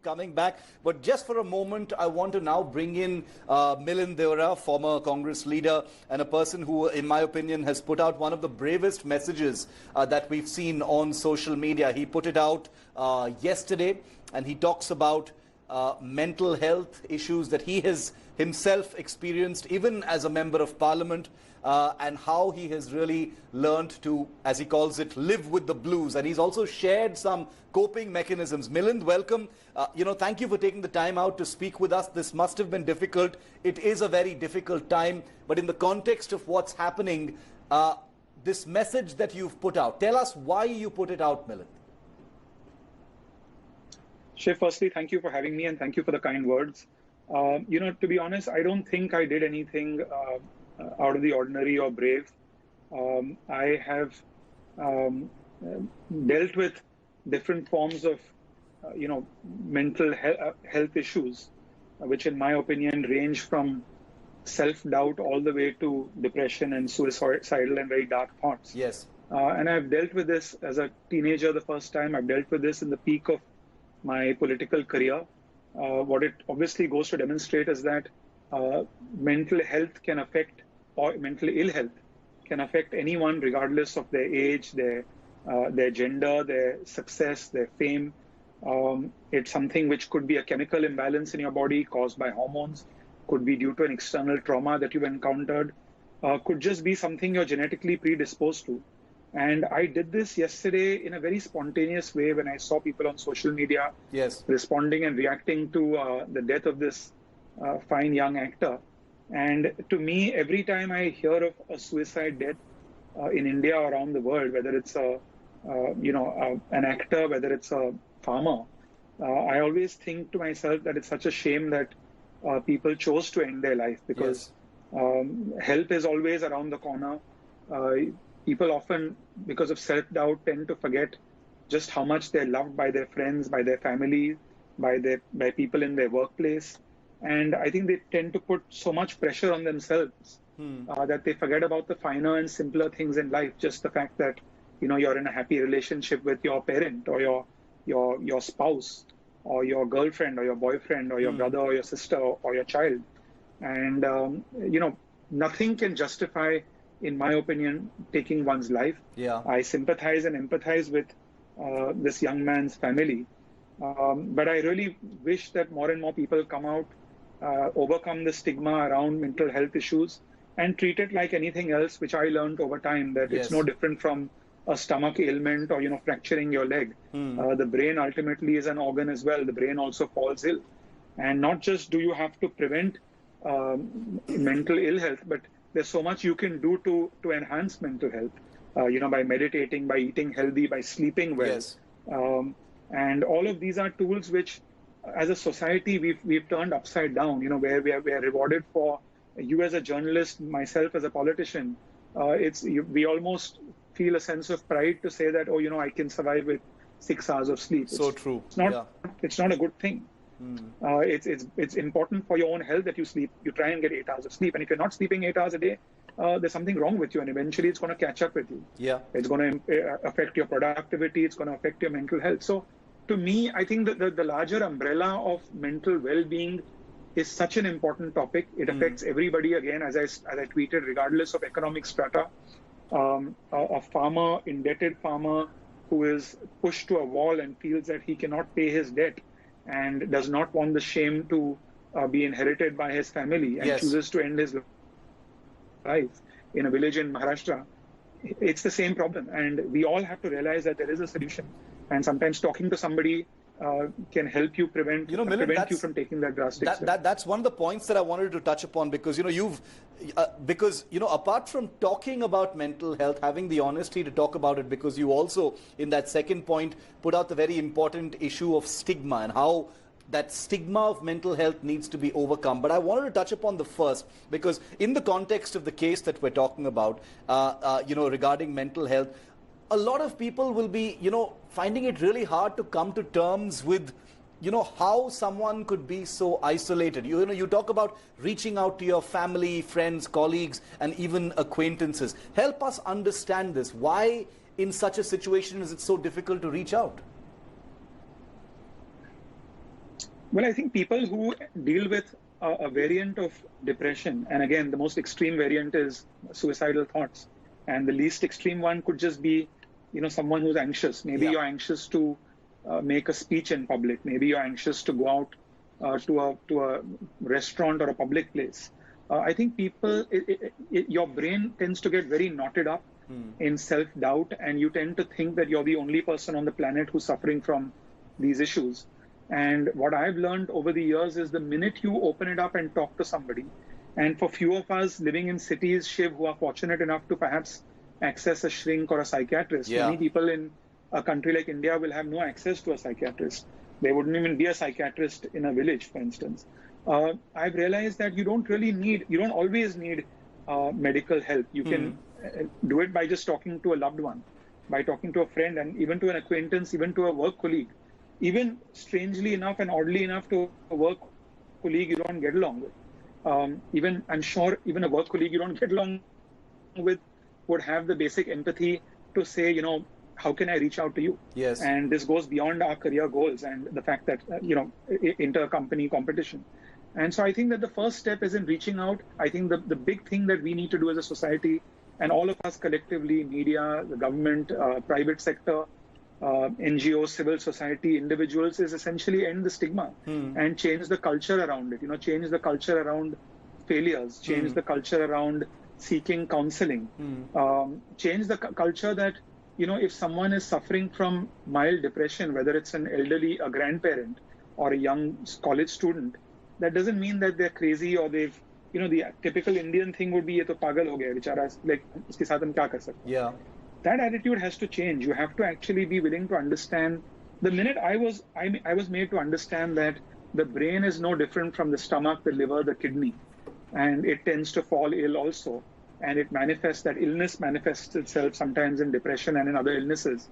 coming back. But just for a moment, I want to now bring in Milind Deora, former Congress leader and a person who, in my opinion, has put out one of the bravest messages that we've seen on social media. He put it out yesterday, and he talks about mental health issues that he has himself experienced even as a member of parliament, and how he has really learned to, as he calls it, live with the blues. And he's also shared some coping mechanisms. Milind, welcome. Thank you for taking the time out to speak with us. This must have been difficult. It is a very difficult time, but in the context of what's happening, this message that you've put out, tell us why you put it out, Milind. Shiv, firstly, thank you for having me and thank you for the kind words. To be honest, I don't think I did anything out of the ordinary or brave. I have dealt with different forms of, mental health issues, which in my opinion range from self-doubt all the way to depression and suicidal and very dark thoughts. Yes. And I've dealt with this as a teenager the first time. I've dealt with this in the peak of my political career. What it obviously goes to demonstrate is that mental health can affect, or mental ill health can affect anyone regardless of their age, their gender, their success, their fame. It's something which could be a chemical imbalance in your body caused by hormones, could be due to an external trauma that you've encountered, could just be something you're genetically predisposed to. And I did this yesterday in a very spontaneous way when I saw people on social media responding and reacting to the death of this fine young actor. And to me, every time I hear of a suicide death in India or around the world, whether it's an actor, whether it's a farmer, I always think to myself that it's such a shame that people chose to end their life, because help is always around the corner. People often, because of self-doubt, tend to forget just how much they're loved by their friends, by their family, by people in their workplace. And I think they tend to put so much pressure on themselves that they forget about the finer and simpler things in life. Just the fact that, you're in a happy relationship with your parent or your spouse or your girlfriend or your boyfriend or your brother or your sister or your child. And, nothing can justify, in my opinion, taking one's life. I sympathize and empathize with this young man's family. But I really wish that more and more people come out, overcome the stigma around mental health issues and treat it like anything else, which I learned over time, that it's no different from a stomach ailment or, fracturing your leg. The brain ultimately is an organ as well. The brain also falls ill. And not just do you have to prevent mental ill health, but there's so much you can do to enhance mental health, by meditating, by eating healthy, by sleeping well. And all of these are tools which, as a society, we've turned upside down, where we are rewarded for, you as a journalist, myself as a politician, we almost feel a sense of pride to say that, I can survive with 6 hours of sleep. So true. It's not a good thing. It's important for your own health that you sleep. You try and get 8 hours of sleep. And if you're not sleeping 8 hours a day, there's something wrong with you. And eventually it's going to catch up with you. It's going to affect your productivity. It's going to affect your mental health. So to me, I think that the larger umbrella of mental well-being is such an important topic. It affects everybody, again, as I tweeted, regardless of economic strata. A farmer, indebted farmer, who is pushed to a wall and feels that he cannot pay his debt and does not want the shame to be inherited by his family and chooses to end his life in a village in Maharashtra. It's the same problem. And we all have to realize that there is a solution. And sometimes talking to somebody can help you prevent you from taking that drastic step. That's one of the points that I wanted to touch upon, because apart from talking about mental health, having the honesty to talk about it, because you also, in that second point, put out the very important issue of stigma and how that stigma of mental health needs to be overcome. But I wanted to touch upon the first, because in the context of the case that we're talking about, regarding mental health, a lot of people will be, finding it really hard to come to terms with, how someone could be so isolated. You talk about reaching out to your family, friends, colleagues, and even acquaintances. Help us understand this. Why, in such a situation, is it so difficult to reach out? Well, I think people who deal with a variant of depression, and again, the most extreme variant is suicidal thoughts, and the least extreme one could just be, someone who's anxious. Maybe you're anxious to make a speech in public. Maybe you're anxious to go out to a restaurant or a public place. I think people, your brain tends to get very knotted up in self-doubt, and you tend to think that you're the only person on the planet who's suffering from these issues. And what I've learned over the years is the minute you open it up and talk to somebody, and for few of us living in cities, Shiv, who are fortunate enough to perhaps access a shrink or a psychiatrist, many people in a country like India will have no access to a psychiatrist. There wouldn't even be a psychiatrist in a village, for instance. I've realized that you don't always need medical help. You can do it by just talking to a loved one, by talking to a friend, and even to an acquaintance, even to a work colleague. Even strangely enough and oddly enough, to a work colleague you don't get along with. I'm sure even a work colleague you don't get along with would have the basic empathy to say, how can I reach out to you? Yes. And this goes beyond our career goals and the fact that, inter-company competition. And so I think that the first step is in reaching out. I think the big thing that we need to do as a society, and all of us collectively, media, the government, private sector, NGOs, civil society, individuals, is essentially end the stigma and change the culture around it. Change the culture around failures, change the culture around seeking counseling, change the culture that, if someone is suffering from mild depression, whether it's an elderly, a grandparent, or a young college student, that doesn't mean that they're crazy or they've, the typical Indian thing would be, ye to pagal ho gaya, bichara, like, uske saath hum kya kar sakte? Yeah. That attitude has to change. You have to actually be willing to understand. The minute I was made to understand that the brain is no different from the stomach, the liver, the kidney, and it tends to fall ill also. And it that illness manifests itself sometimes in depression and in other illnesses.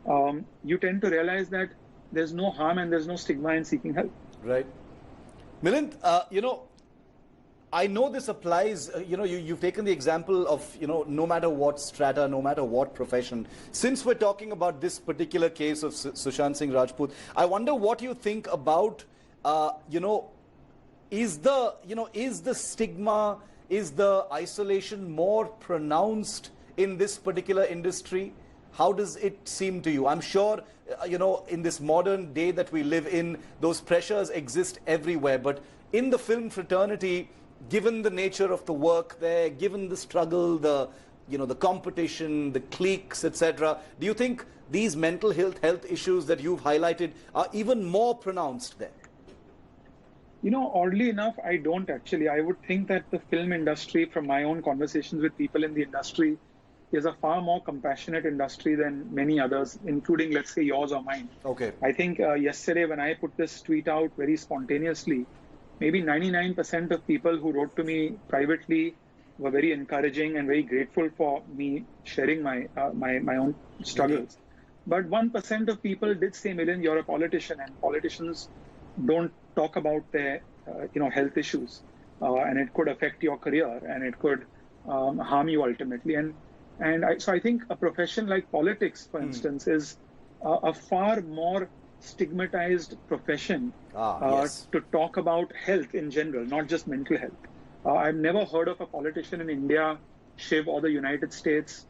You tend to realize that there's no harm and there's no stigma in seeking help. Right. Milind, I know this applies, you've taken the example of, no matter what strata, no matter what profession. Since we're talking about this particular case of Sushant Singh Rajput, I wonder what you think about, is the stigma, is the isolation more pronounced in this particular industry? How does it seem to you? I'm sure, in this modern day that we live in, those pressures exist everywhere. But in the film fraternity, given the nature of the work there, given the struggle, the competition, the cliques, etc., do you think these mental health issues that you've highlighted are even more pronounced there? Oddly enough, I don't actually. I would think that the film industry, from my own conversations with people in the industry, is a far more compassionate industry than many others, including, let's say, yours or mine. Okay. I think yesterday when I put this tweet out very spontaneously, maybe 99% of people who wrote to me privately were very encouraging and very grateful for me sharing my own struggles. But 1% of people did say, Milind, you're a politician, and politicians don't talk about their health issues, and it could affect your career and it could harm you ultimately. So I think a profession like politics, for instance, is a far more stigmatized profession to talk about health in general, not just mental health. I've never heard of a politician in India, Shiv, or the United States,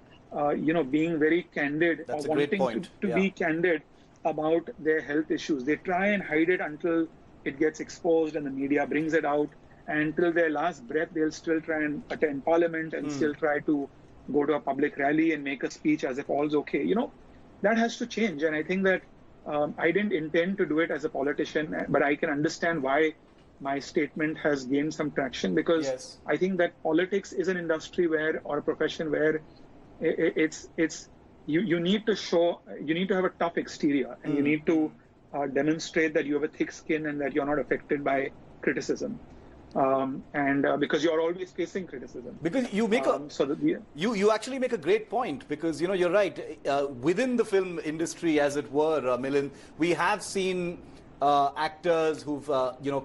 being very candid or wanting to be candid about their health issues. They try and hide it until it gets exposed and the media brings it out. And till their last breath, they'll still try and attend parliament and still try to go to a public rally and make a speech as if all's okay. That has to change. And I think that I didn't intend to do it as a politician, but I can understand why my statement has gained some traction, because I think that politics is an industry or a profession where you need to have a tough exterior, and you need to demonstrate that you have a thick skin and that you're not affected by criticism. Because you're always facing criticism. Because you make you actually make a great point, because you're right. Within the film industry, as it were, Milind, we have seen actors who've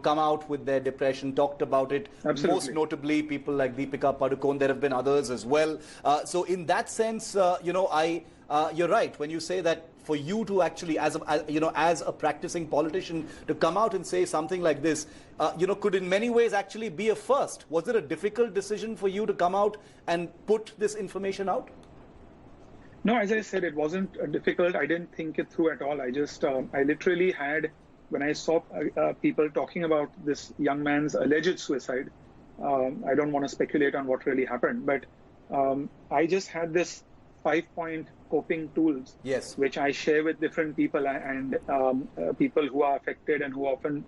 come out with their depression, talked about it. Absolutely. Most notably, people like Deepika Padukone. There have been others as well. So in that sense, you're right when you say that for you to actually, as a practicing politician, to come out and say something like this, could in many ways actually be a first? Was it a difficult decision for you to come out and put this information out? No, as I said, it wasn't difficult. I didn't think it through at all. I literally had, when I saw people talking about this young man's alleged suicide, I don't want to speculate on what really happened, but I just had this 5-point coping tools, yes, which I share with different people and people who are affected and who often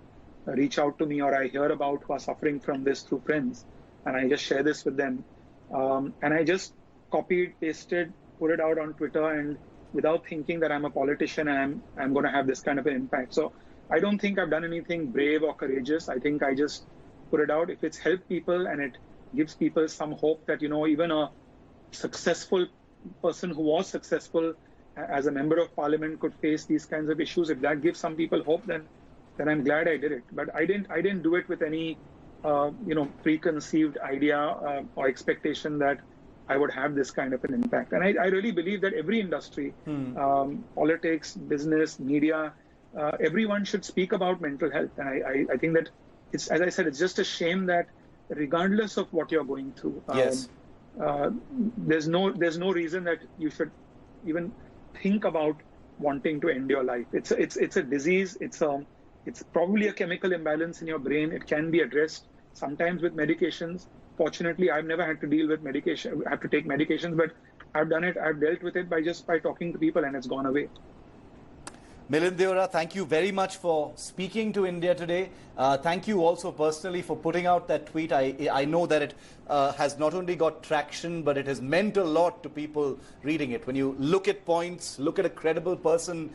reach out to me or I hear about who are suffering from this through friends. And I just share this with them. And I just copied, pasted, put it out on Twitter, and without thinking that I'm a politician and I'm going to have this kind of an impact. So I don't think I've done anything brave or courageous. I think I just put it out. If it's helped people and it gives people some hope that, even a successful person who was successful as a member of parliament could face these kinds of issues, if that gives some people hope, then I'm glad I did it. But I didn't do it with any, preconceived idea or expectation that I would have this kind of an impact. And I really believe that every industry, politics, business, media, everyone should speak about mental health. And I think that it's, as I said, it's just a shame that regardless of what you're going through, yes, there's no reason that you should even think about wanting to end your life. It's a disease. It's probably a chemical imbalance in your brain. It can be addressed sometimes with medications. Fortunately, I've never had to deal with medication, have to take medications, but I've done it. I've dealt with it by talking to people, and it's gone away. Milind Deora, thank you very much for speaking to India today. Thank you also personally for putting out that tweet. I know that it has not only got traction, but it has meant a lot to people reading it. When you look at points, look at a credible person,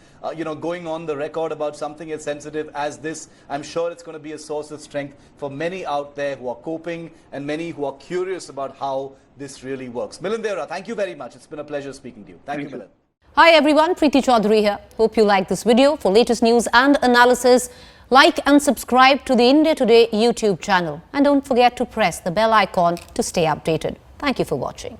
going on the record about something as sensitive as this, I'm sure it's going to be a source of strength for many out there who are coping and many who are curious about how this really works. Milind Deora, thank you very much. It's been a pleasure speaking to you. Thank you, Milind. Hi everyone, Preeti Chaudhary here. Hope you like this video. For latest news and analysis, like and subscribe to the India Today YouTube channel. And don't forget to press the bell icon to stay updated. Thank you for watching.